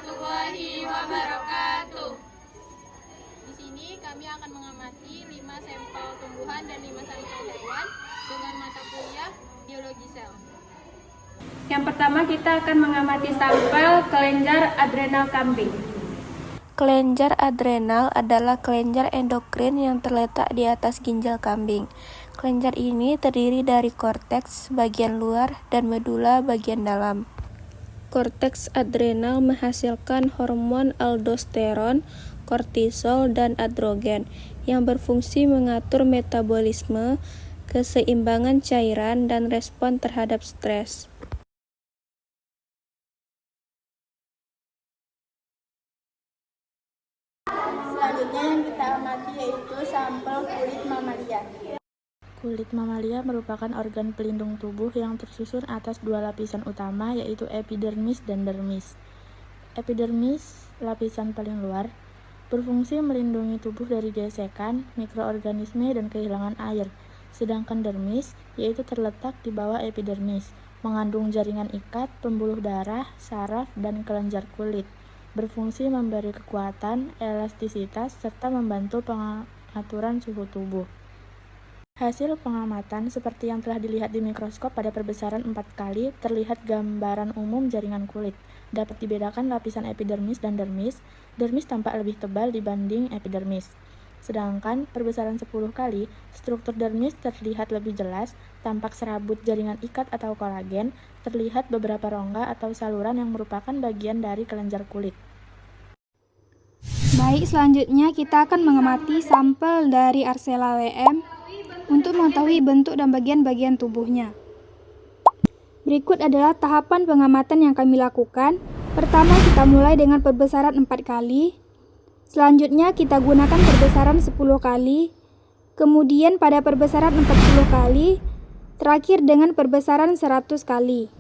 warahmatullahi wabarakatuh. Di sini kami akan mengamati 5 sampel tumbuhan dan 5 sampel hewan dengan mata kuliah biologi sel. Yang pertama kita akan mengamati sampel kelenjar adrenal kambing. Kelenjar adrenal adalah kelenjar endokrin yang terletak di atas ginjal kambing. Kelenjar ini terdiri dari korteks bagian luar dan medula bagian dalam. Korteks adrenal menghasilkan hormon aldosteron, kortisol, dan androgen yang berfungsi mengatur metabolisme, keseimbangan cairan, dan respon terhadap stres. Selanjutnya yang kita amati yaitu sampel kulit mamalia. Kulit mamalia merupakan organ pelindung tubuh yang tersusun atas 2 lapisan utama, yaitu epidermis dan dermis. Epidermis, lapisan paling luar, berfungsi melindungi tubuh dari gesekan, mikroorganisme, dan kehilangan air. Sedangkan dermis, yaitu terletak di bawah epidermis, mengandung jaringan ikat, pembuluh darah, saraf, dan kelenjar kulit. Berfungsi memberi kekuatan, elastisitas, serta membantu pengaturan suhu tubuh. Hasil pengamatan seperti yang telah dilihat di mikroskop pada perbesaran 4 kali, terlihat gambaran umum jaringan kulit. Dapat dibedakan lapisan epidermis dan dermis. Dermis tampak lebih tebal dibanding epidermis. Sedangkan perbesaran 10 kali, struktur dermis terlihat lebih jelas, tampak serabut jaringan ikat atau kolagen, terlihat beberapa rongga atau saluran yang merupakan bagian dari kelenjar kulit. Baik, selanjutnya kita akan mengamati sampel dari Arcella WM untuk mengetahui bentuk dan bagian-bagian tubuhnya. Berikut adalah tahapan pengamatan yang kami lakukan. Pertama, kita mulai dengan perbesaran 4 kali. Selanjutnya kita gunakan perbesaran 10 kali. Kemudian pada perbesaran 40 kali. Terakhir dengan perbesaran 100 kali.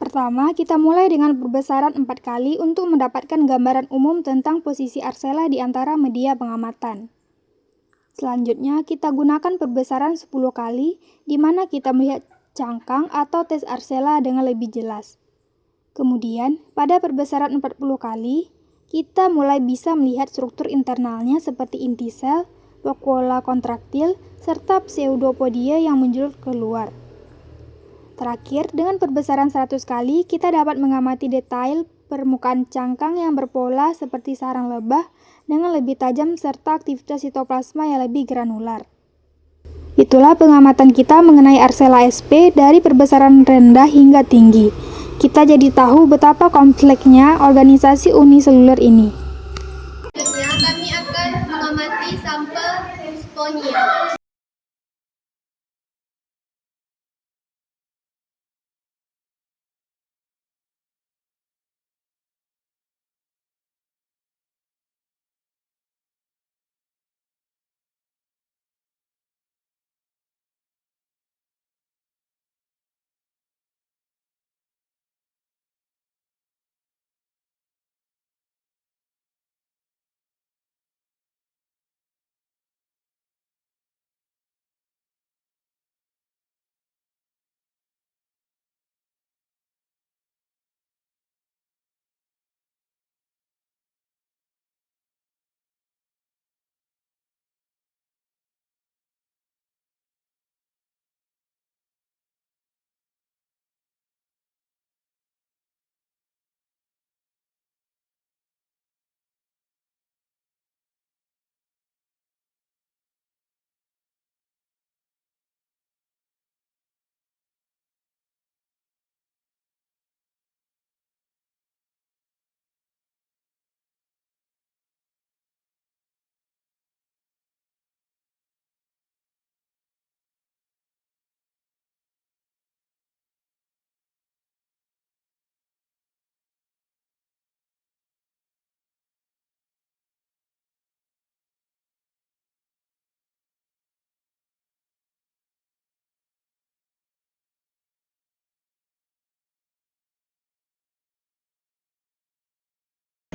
Pertama, kita mulai dengan perbesaran 4 kali untuk mendapatkan gambaran umum tentang posisi Arcella di antara media pengamatan. Selanjutnya, kita gunakan perbesaran 10 kali, di mana kita melihat cangkang atau tes Arcella dengan lebih jelas. Kemudian, pada perbesaran 40 kali, kita mulai bisa melihat struktur internalnya seperti inti sel, vakuola kontraktil, serta pseudopodia yang menjulur keluar. Terakhir, dengan perbesaran 100 kali, kita dapat mengamati detail permukaan cangkang yang berpola seperti sarang lebah dengan lebih tajam serta aktivitas sitoplasma yang lebih granular. Itulah pengamatan kita mengenai Arcella sp dari perbesaran rendah hingga tinggi. Kita jadi tahu betapa kompleksnya organisasi uniseluler ini. Selanjutnya kami akan mengamati sampel sponia.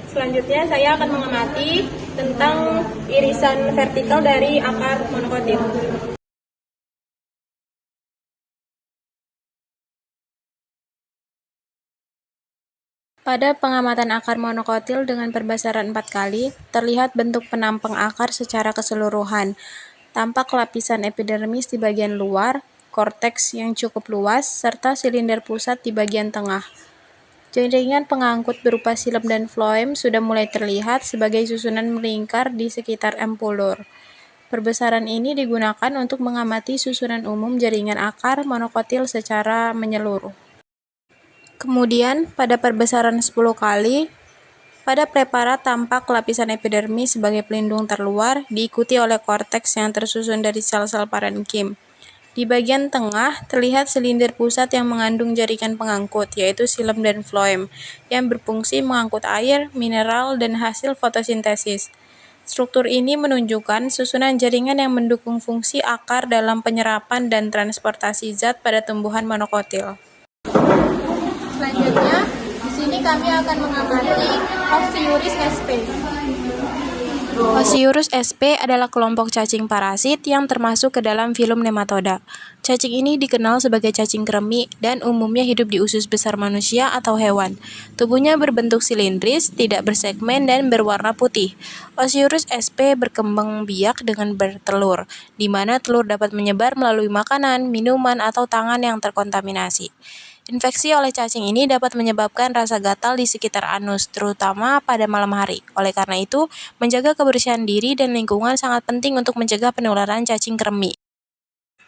Selanjutnya saya akan mengamati tentang irisan vertikal dari akar monokotil. Pada pengamatan akar monokotil dengan perbesaran 4 kali, terlihat bentuk penampang akar secara keseluruhan. Tampak lapisan epidermis di bagian luar, korteks yang cukup luas, serta silinder pusat di bagian tengah. Jaringan pengangkut berupa silem dan floem sudah mulai terlihat sebagai susunan melingkar di sekitar empulur. Perbesaran ini digunakan untuk mengamati susunan umum jaringan akar monokotil secara menyeluruh. Kemudian, pada perbesaran 10 kali, pada preparat tampak lapisan epidermis sebagai pelindung terluar, diikuti oleh korteks yang tersusun dari sel-sel parenkim. Di bagian tengah, terlihat silinder pusat yang mengandung jaringan pengangkut, yaitu silem dan floem, yang berfungsi mengangkut air, mineral, dan hasil fotosintesis. Struktur ini menunjukkan susunan jaringan yang mendukung fungsi akar dalam penyerapan dan transportasi zat pada tumbuhan monokotil. Selanjutnya, di sini kami akan mengamati Osyurus sp. Osyurus sp adalah kelompok cacing parasit yang termasuk ke dalam filum nematoda. Cacing ini dikenal sebagai cacing kremi dan umumnya hidup di usus besar manusia atau hewan. Tubuhnya berbentuk silindris, tidak bersegmen, dan berwarna putih. Osyurus sp berkembang biak dengan bertelur, di mana telur dapat menyebar melalui makanan, minuman, atau tangan yang terkontaminasi. Infeksi oleh cacing ini dapat menyebabkan rasa gatal di sekitar anus, terutama pada malam hari. Oleh karena itu, menjaga kebersihan diri dan lingkungan sangat penting untuk mencegah penularan cacing kremi.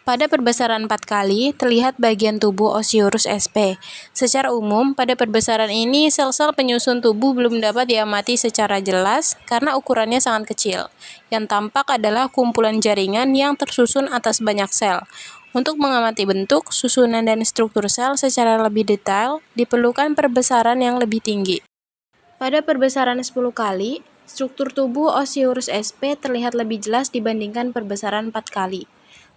Pada perbesaran 4 kali, terlihat bagian tubuh Osyurus sp. Secara umum, pada perbesaran ini, sel-sel penyusun tubuh belum dapat diamati secara jelas karena ukurannya sangat kecil. Yang tampak adalah kumpulan jaringan yang tersusun atas banyak sel. Untuk mengamati bentuk, susunan, dan struktur sel secara lebih detail, diperlukan perbesaran yang lebih tinggi. Pada perbesaran 10 kali, struktur tubuh Osyurus sp terlihat lebih jelas dibandingkan perbesaran 4 kali.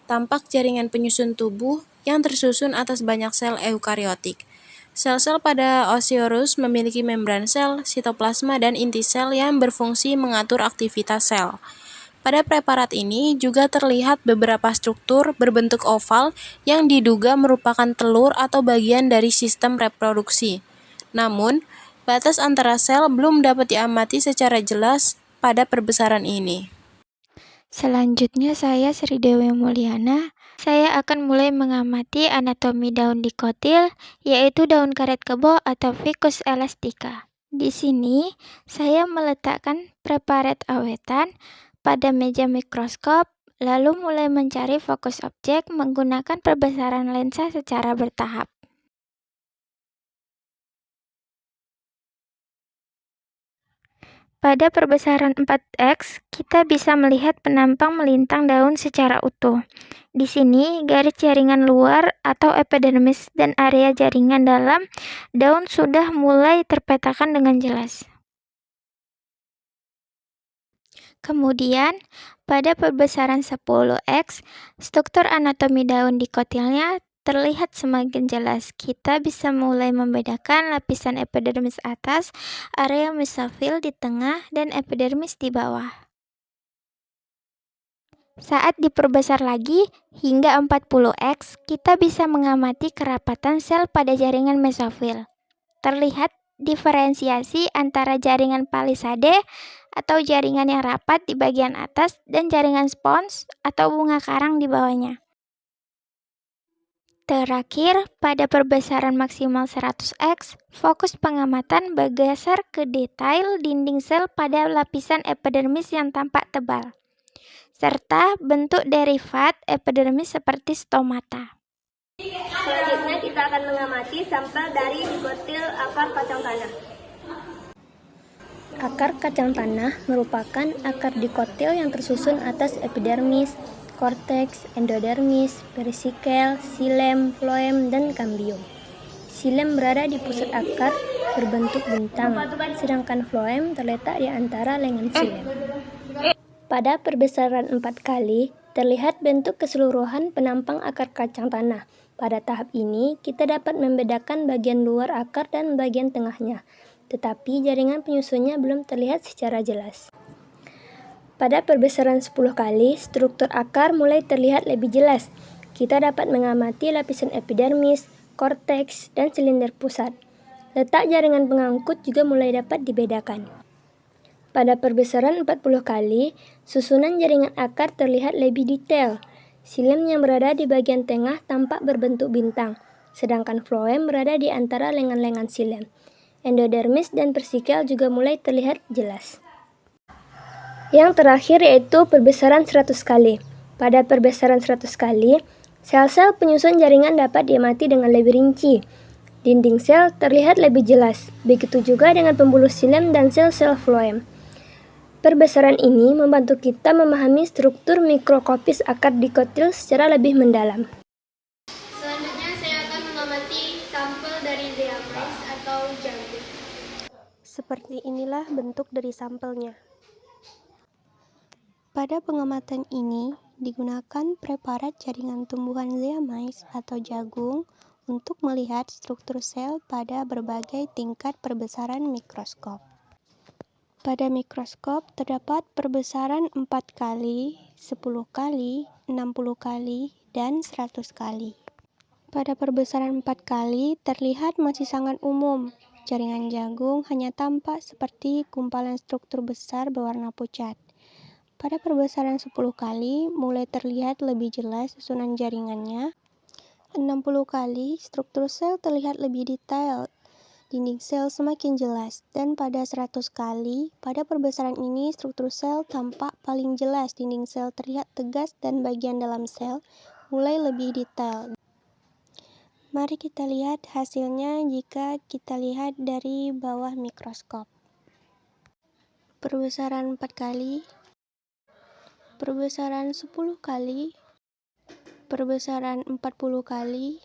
Tampak jaringan penyusun tubuh yang tersusun atas banyak sel eukariotik. Sel-sel pada Osyurus memiliki membran sel, sitoplasma, dan inti sel yang berfungsi mengatur aktivitas sel. Pada preparat ini juga terlihat beberapa struktur berbentuk oval yang diduga merupakan telur atau bagian dari sistem reproduksi. Namun, batas antara sel belum dapat diamati secara jelas pada perbesaran ini. Selanjutnya saya Sri Dewi Mulyana. Saya akan mulai mengamati anatomi daun dikotil, yaitu daun karet kebo atau Ficus elastica. Di sini, saya meletakkan preparat awetan pada meja mikroskop, lalu mulai mencari fokus objek menggunakan perbesaran lensa secara bertahap. Pada perbesaran 4x, kita bisa melihat penampang melintang daun secara utuh. Di sini, garis jaringan luar atau epidermis dan area jaringan dalam daun sudah mulai terpetakan dengan jelas. Kemudian, pada perbesaran 10x, struktur anatomi daun dikotilnya terlihat semakin jelas. Kita bisa mulai membedakan lapisan epidermis atas, area mesofil di tengah, dan epidermis di bawah. Saat diperbesar lagi, hingga 40x, kita bisa mengamati kerapatan sel pada jaringan mesofil. Terlihat diferensiasi antara jaringan palisade atau jaringan yang rapat di bagian atas dan jaringan spons atau bunga karang di bawahnya. Terakhir, pada perbesaran maksimal 100x, fokus pengamatan bergeser ke detail dinding sel pada lapisan epidermis yang tampak tebal, serta bentuk derivat epidermis seperti stomata. Selanjutnya kita akan mengamati sampel dari dikotil akar kacang tanah. Akar kacang tanah merupakan akar dikotil yang tersusun atas epidermis, korteks, endodermis, perisikel, silem, floem, dan kambium. Silem berada di pusat akar berbentuk bintang, sedangkan floem terletak di antara lengan silem. Pada perbesaran 4 kali, terlihat bentuk keseluruhan penampang akar kacang tanah. Pada tahap ini, kita dapat membedakan bagian luar akar dan bagian tengahnya, tetapi jaringan penyusunnya belum terlihat secara jelas. Pada perbesaran 10 kali, struktur akar mulai terlihat lebih jelas. Kita dapat mengamati lapisan epidermis, korteks, dan silinder pusat. Letak jaringan pengangkut juga mulai dapat dibedakan. Pada perbesaran 40 kali, susunan jaringan akar terlihat lebih detail. Xilem yang berada di bagian tengah tampak berbentuk bintang, sedangkan floem berada di antara lengan-lengan xilem. Endodermis dan persikel juga mulai terlihat jelas. Yang terakhir yaitu perbesaran 100 kali. Pada perbesaran 100 kali, sel-sel penyusun jaringan dapat diamati dengan lebih rinci. Dinding sel terlihat lebih jelas, begitu juga dengan pembuluh xilem dan sel-sel floem. Perbesaran ini membantu kita memahami struktur mikroskopis akar dikotil secara lebih mendalam. Selanjutnya saya akan mengamati sampel dari zeamys atau jagung. Seperti inilah bentuk dari sampelnya. Pada pengamatan ini digunakan preparat jaringan tumbuhan zeamys atau jagung untuk melihat struktur sel pada berbagai tingkat perbesaran mikroskop. Pada mikroskop terdapat perbesaran 4 kali, 10 kali, 60 kali, dan 100 kali. Pada perbesaran 4 kali terlihat masih sangat umum. Jaringan jagung hanya tampak seperti gumpalan struktur besar berwarna pucat. Pada perbesaran 10 kali mulai terlihat lebih jelas susunan jaringannya. 60 kali struktur sel terlihat lebih detail. Dinding sel semakin jelas, dan pada 100 kali, pada perbesaran ini struktur sel tampak paling jelas, dinding sel terlihat tegas dan bagian dalam sel mulai lebih detail. Mari kita lihat hasilnya jika kita lihat dari bawah mikroskop. Perbesaran 4 kali, perbesaran 10 kali, perbesaran 40 kali,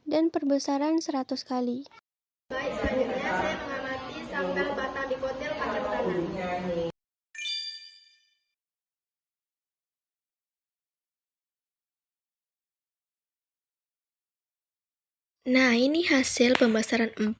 dan perbesaran 100 kali. Baik, selanjutnya saya mengamati sampel batang dikotil kacang tanah. Nah, ini hasil pembesaran 4.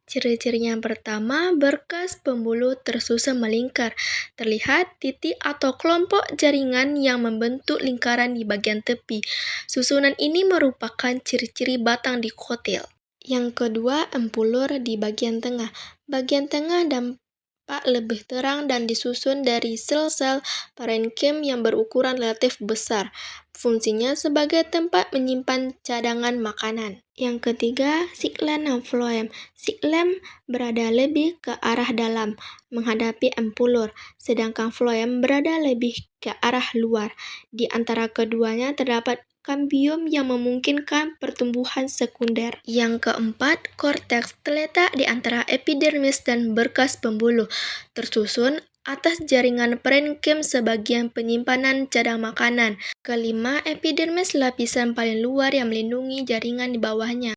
Ciri-cirinya yang pertama, berkas pembuluh tersusun melingkar. Terlihat titik atau kelompok jaringan yang membentuk lingkaran di bagian tepi. Susunan ini merupakan ciri-ciri batang dikotil. Yang kedua, empulur di bagian tengah. Bagian tengah tampak lebih terang dan disusun dari sel-sel parenkim yang berukuran relatif besar. Fungsinya sebagai tempat menyimpan cadangan makanan. Yang ketiga, xilem dan floem. Xilem berada lebih ke arah dalam, menghadapi empulur, sedangkan floem berada lebih ke arah luar. Di antara keduanya terdapat kambium yang memungkinkan pertumbuhan sekunder. Yang keempat, korteks terletak di antara epidermis dan berkas pembuluh, tersusun atas jaringan parenkim sebagian penyimpanan cadang makanan. Kelima, epidermis lapisan paling luar yang melindungi jaringan di bawahnya.